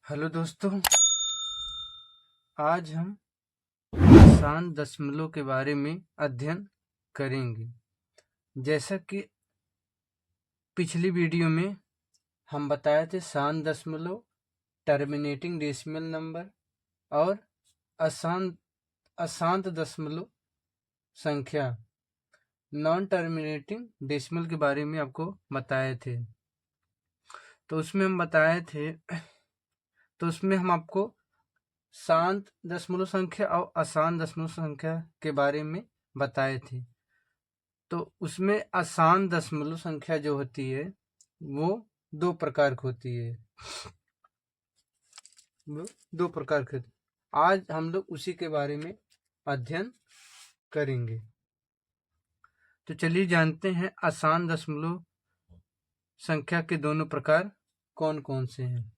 Hello दोस्तों, आज हम आसान दशमलव के बारे में अध्ययन करेंगे। जैसा कि पिछली वीडियो में हम बताए थे, शांत दशमलव, टर्मिनेटिंग डेसिमल नंबर और अशांत दशमलव संख्या, नॉन टर्मिनेटिंग डेसिमल के बारे में आपको बताए थे। तो उसमें हम आपको शांत दशमलव संख्या और अशांत दशमलव संख्या के बारे में बताए थे। तो उसमें अशांत दशमलव संख्या जो होती है वो दो प्रकार की होती है। आज हम लोग उसी के बारे में अध्ययन करेंगे। तो चलिए जानते हैं अशांत दशमलव संख्या के दोनों प्रकार कौन कौन से हैं।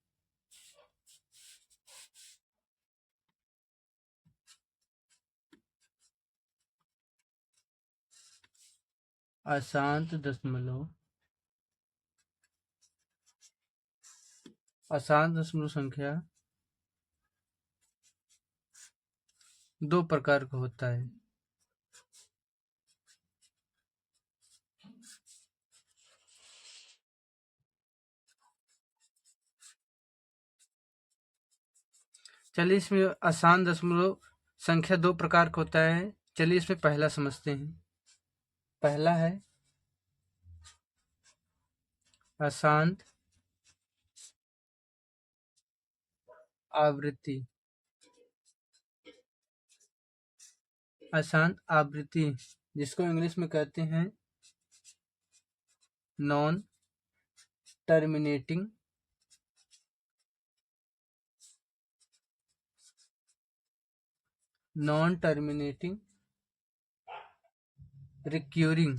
अशांत दशमलव संख्या दो प्रकार का होता है। चलिए, इसमें अशांत दशमलव संख्या दो प्रकार का होता है। चलिए इसमें पहला समझते हैं। पहला है अशांत आवृत्ति। अशांत आवृत्ति जिसको इंग्लिश में कहते हैं नॉन टर्मिनेटिंग रिक्यूरिंग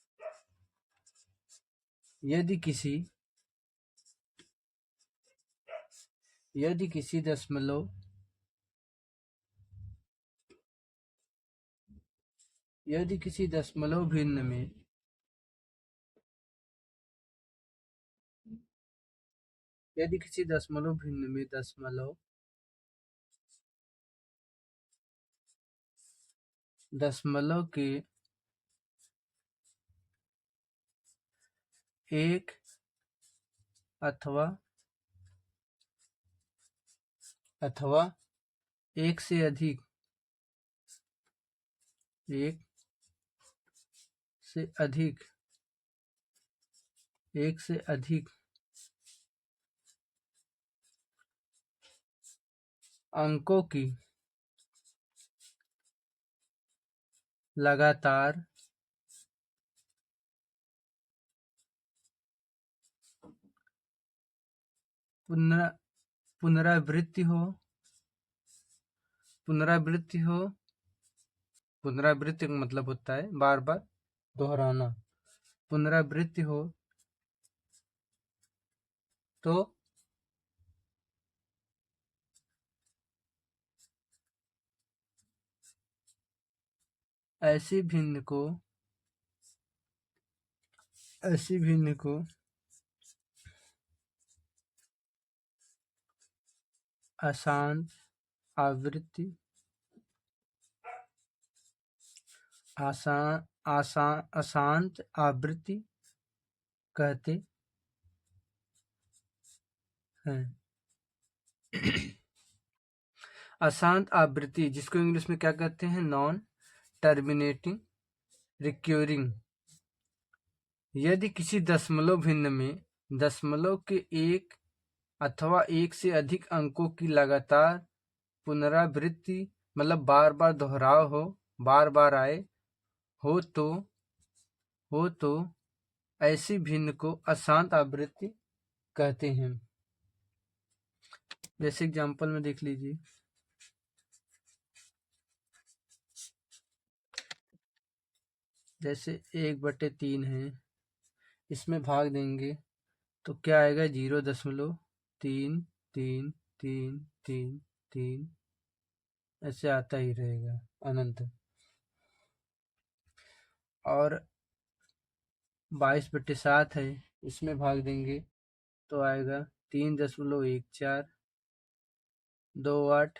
यदि किसी दशमलव भिन्न में दशमलव के एक अथवा एक से अधिक अंकों की लगातार पुनरावृत्ति का मतलब होता है बार बार दोहराना। पुनरावृत्ति हो तो ऐसी भिन्न को अशांत आवृत्ति कहते हैं। अशांत आवृत्ति जिसको इंग्लिश में क्या कहते हैं, नॉन टर्मिनेटिंग रिक्यूरिंग। यदि किसी दशमलव भिन्न में दशमलव के एक अथवा एक से अधिक अंकों की लगातार पुनरावृत्ति मतलब बार बार दोहराव हो, बार बार आए हो तो ऐसी भिन्न को अशांत आवृत्ति कहते हैं। जैसे एग्जांपल में देख लीजिए, जैसे 1/3 है, इसमें भाग देंगे तो क्या आएगा? 0.33333 ऐसे आता ही रहेगा अनंत। और 22/7 है, इसमें भाग देंगे तो आएगा 3.14, 28,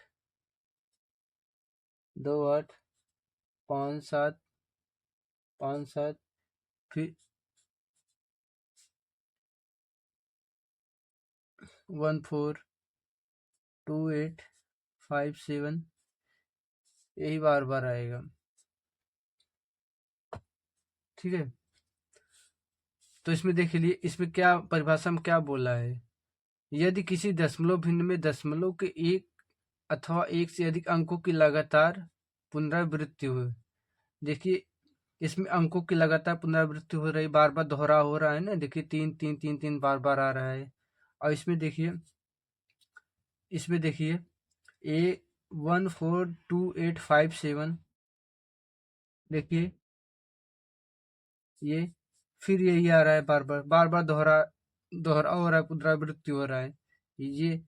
28, 5, 7, फिर 142857, यही बार बार आएगा। ठीक है, तो इसमें देख लिए, इसमें क्या परिभाषा में क्या बोला है? यदि किसी दशमलव भिन्न में दशमलव के एक अथवा एक से अधिक अंकों की लगातार पुनरावृत्ति हो। देखिए, इसमें अंकों की लगातार पुनरावृत्ति हो रही, बार बार दोहरा हो रहा है ना। देखिए 3 3 3 3 बार बार आ रहा है। और इसमें देखिए, ए 142857, देखिए ये फिर यही आ रहा है, बार बार दोहरा दोहरा हो रहा है, पुनरावृत्ति हो रहा है। ये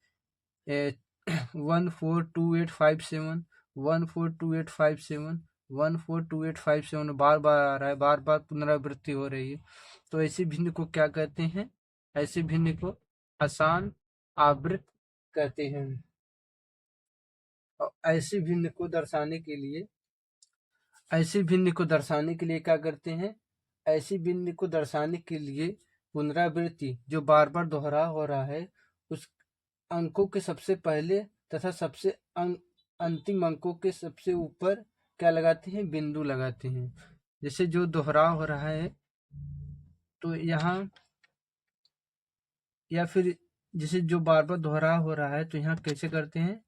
142857, 142857, 142857 बार बार आ रहा है, बार बार पुनरावृत्ति हो रही है। तो ऐसे भिन्न को क्या कहते हैं? ऐसे भिन्न को आसान आवृत्त कहते हैं। और ऐसे भिन्न को दर्शाने के लिए क्या करते हैं? ऐसी भिन्न को दर्शाने के लिए पुनरावृत्ति जो बार बार दोहरा हो रहा है, उस अंकों के सबसे पहले तथा सबसे अंतिम अंकों के सबसे ऊपर क्या लगाते हैं? बिंदु लगाते हैं। जैसे जो दोहराव हो रहा है तो यहाँ, या फिर जैसे जो बार बार दोहराव हो रहा है तो यहाँ कैसे करते हैं?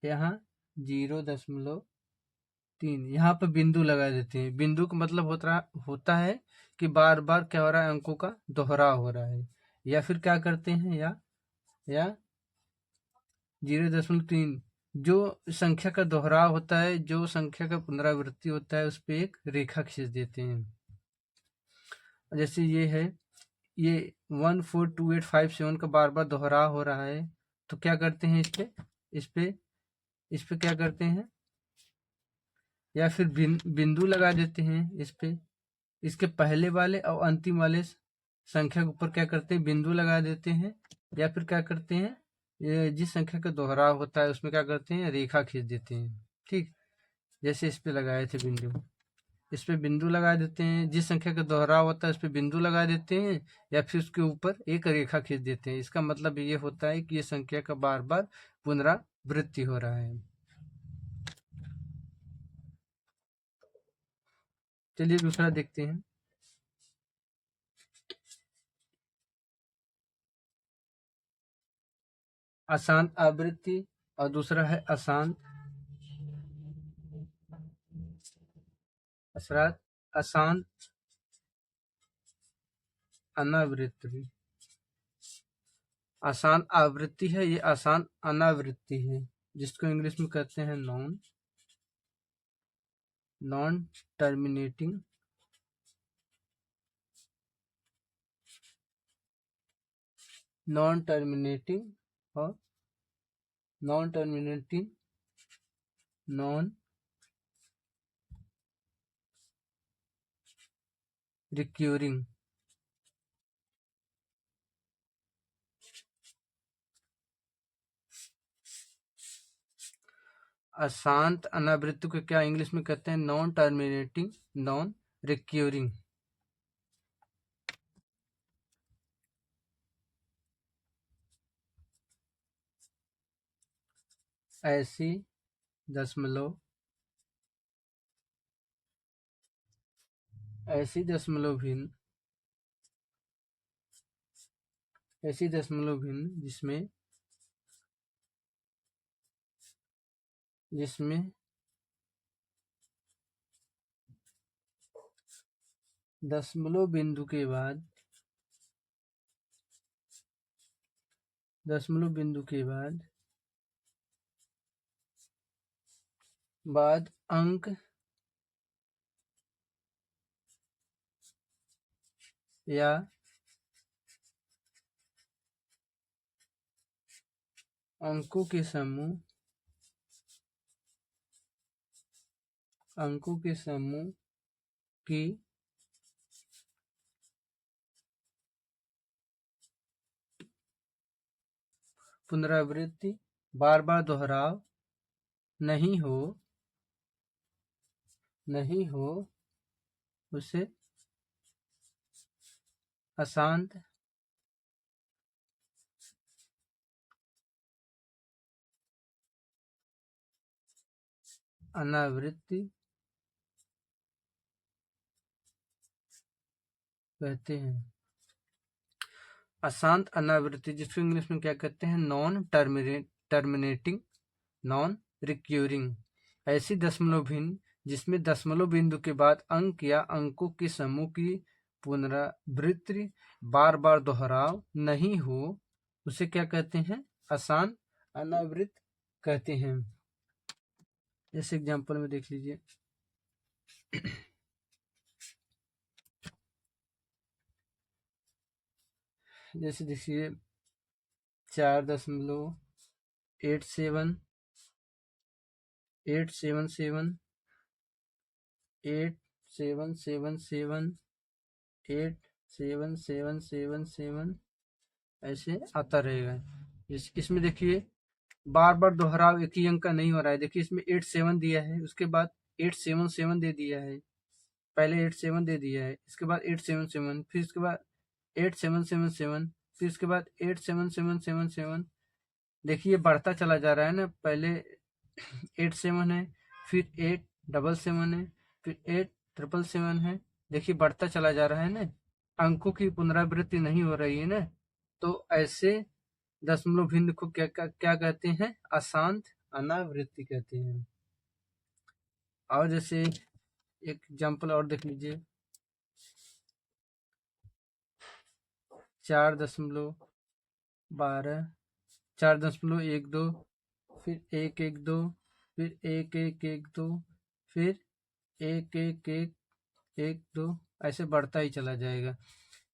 यहाँ 0.3 यहाँ पर बिंदु लगा देते हैं। बिंदु का मतलब होता है कि बार बार क्या हो रहा है? अंकों का दोहराव हो रहा है। या फिर क्या करते हैं? या 0.3 जो संख्या का दोहराव होता है, जो संख्या का पुनरावृत्ति होता है, उस पर एक रेखा खींच देते हैं। जैसे ये है, ये 142857 का बार बार दोहराव हो रहा है, तो क्या करते हैं? इस पे क्या करते हैं? या फिर बिंदु लगा देते हैं इस पे। इसके पहले वाले और अंतिम वाले संख्या के ऊपर क्या करते हैं? बिंदु लगा देते हैं। या फिर क्या करते हैं? ये जिस संख्या का दोहराव होता है उसमें क्या करते हैं? रेखा खींच देते हैं। ठीक, जैसे इस पे लगाए थे बिंदु, इस पे बिंदु लगा देते हैं। जिस संख्या का दोहराव होता है उस पे बिंदु लगा देते हैं, या फिर उसके ऊपर एक रेखा खींच देते हैं। इसका मतलब ये होता है कि ये संख्या का बार बार पुनरावृत्ति हो रहा है। चलिए दूसरा देखते हैं। अशांत आवृत्ति और दूसरा है अशांत अशांत अनावृत्ति। आसान आवृत्ति है, ये आसान अनावृत्ति है, जिसको इंग्लिश में कहते हैं नॉन टर्मिनेटिंग और नॉन रिक्यूरिंग। अशांत अनावृत्ति को क्या इंग्लिश में कहते हैं? Non terminating, non recurring. ऐसी दशमलव भिन्न जिसमें दशमलव बिंदु के बाद अंक या अंकों के समूह की पुनरावृत्ति बार बार दोहराव नहीं हो उसे अशांत अनावृत्ति कहते हैं। अशांत अनावृत्ति जिसको इंग्लिश में क्या कहते हैं, नॉन टर्मिनेटिंग नॉन रिक्यूरिंग, ऐसी दशमलव भिन्न जिसमें दशमलव बिंदु के बाद अंक या अंकों के समूह की पुनरावृत्ति बार बार दोहराव नहीं हो उसे क्या कहते हैं, अशांत अनावृत कहते हैं। इस एग्जाम्पल में देख लीजिए, जैसे देखिए 4.877 877 87777 87777 ऐसे आता रहेगा। इसमें देखिए बार बार दोहराव एक ही अंक का नहीं हो रहा है। देखिए इसमें 87 दिया है, उसके बाद 877 दे दिया है, पहले 87 दे दिया है, इसके बाद 877, फिर इसके बाद 8777, फिर इसके बाद 87777। देखिए बढ़ता चला जा रहा है ना, पहले 87 है, फिर 877 है, फिर 8777 है। देखिए बढ़ता चला जा रहा है ना, अंकों की पुनरावृत्ति नहीं हो रही है ना, तो ऐसे दशमलव भिन्न को क्या कहते हैं, अशांत अनावृत्ति कहते हैं। और जैसे एक एग्जाम्पल और देख लीजिए, 4.12 4.12, फिर 112, फिर 1112, फिर 11112, ऐसे बढ़ता ही चला जाएगा।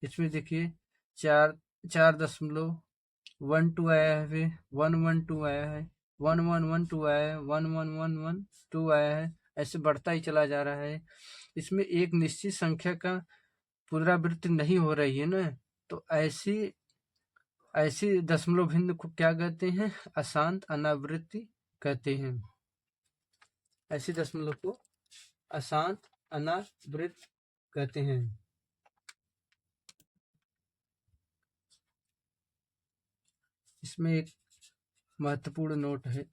इसमें देखिए 4.12 आया है, फिर 112 आया है, 1112 आया है, 1112 आया है, ऐसे बढ़ता ही चला जा रहा है। इसमें एक निश्चित संख्या का पुनरावृत्ति नहीं हो रही है ना, तो ऐसी दशमलव भिन्न को क्या कहते हैं, अशांत अनावृत्ति कहते हैं। ऐसी दशमलव को अशांत अनावृत कहते हैं। इसमें एक महत्वपूर्ण नोट है,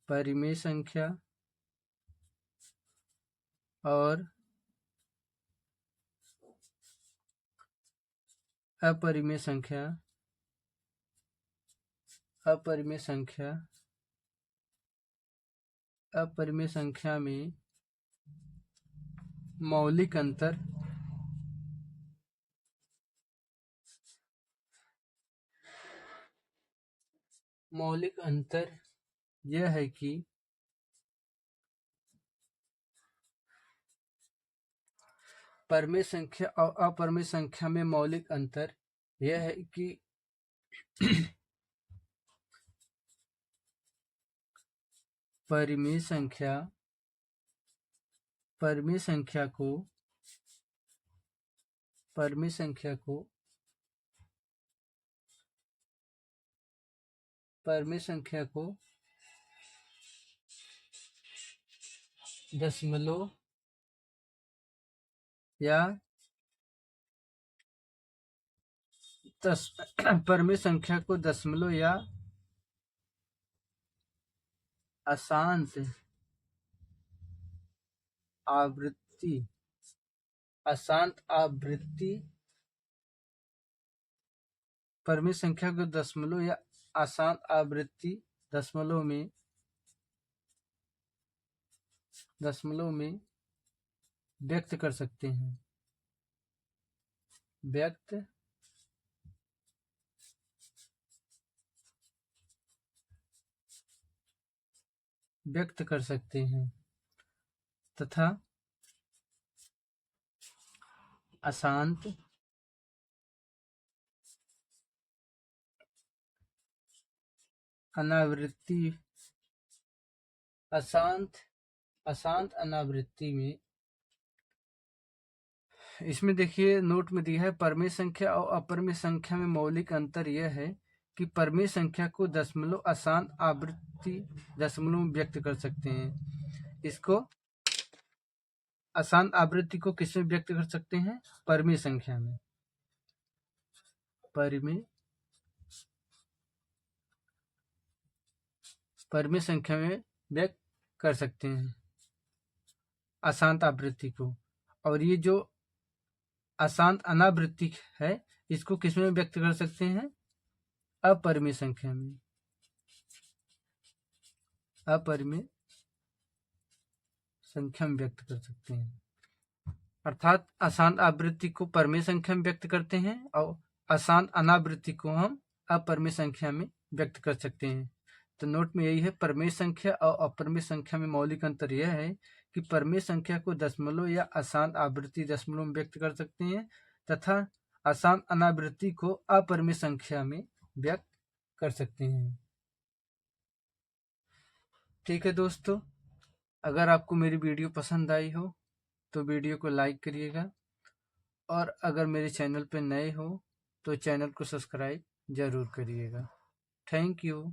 परिमेय संख्या और अपरिमेय संख्या में मौलिक अंतर यह है कि परिमेय संख्या और अपरिमेय संख्या में मौलिक अंतर यह है कि परिमेय संख्या को दशमलव या परिमेय संख्या को दशमलव या अशांत आवृत्ति परिमेय संख्या को दशमलव या अशांत आवृत्ति दशमलव में व्यक्त कर सकते हैं। व्यक्त कर सकते हैं तथा अशांत अनावृत्ति अशांत अनावृत्ति में, इसमें देखिए नोट में दिया है परमेय संख्या और अपरमेय संख्या में मौलिक अंतर यह है कि परमेय संख्या को दशमलव अशांत आवृत्ति दशमलव में व्यक्त कर सकते हैं। इसको अशांत आवृत्ति को किसमें व्यक्त कर सकते हैं? परमेय संख्या में, परमेय संख्या में व्यक्त कर सकते हैं अशांत आवृत्ति को। और ये जो अशांत अनावृत्ति है इसको किसमें व्यक्त कर सकते हैं? अपरिमेय संख्या में, अपरिमेय संख्या में व्यक्त कर सकते हैं। अर्थात अशांत आवृत्ति को परमेय संख्या में व्यक्त करते हैं और अशांत अनावृत्ति को हम अपरिमेय संख्या में व्यक्त कर सकते हैं। तो नोट में यही है, परमेय संख्या और अपरिमेय संख्या में मौलिक अंतर यह है कि परमेय संख्या को दशमलव या अशांत आवृत्ति दशमलव में व्यक्त कर सकते हैं तथा अशांत अनावृत्ति को अपरिमेय संख्या में व्यक्त कर सकते हैं। ठीक है दोस्तों, अगर आपको मेरी वीडियो पसंद आई हो तो वीडियो को लाइक करिएगा और अगर मेरे चैनल पर नए हो तो चैनल को सब्सक्राइब जरूर करिएगा। Thank you.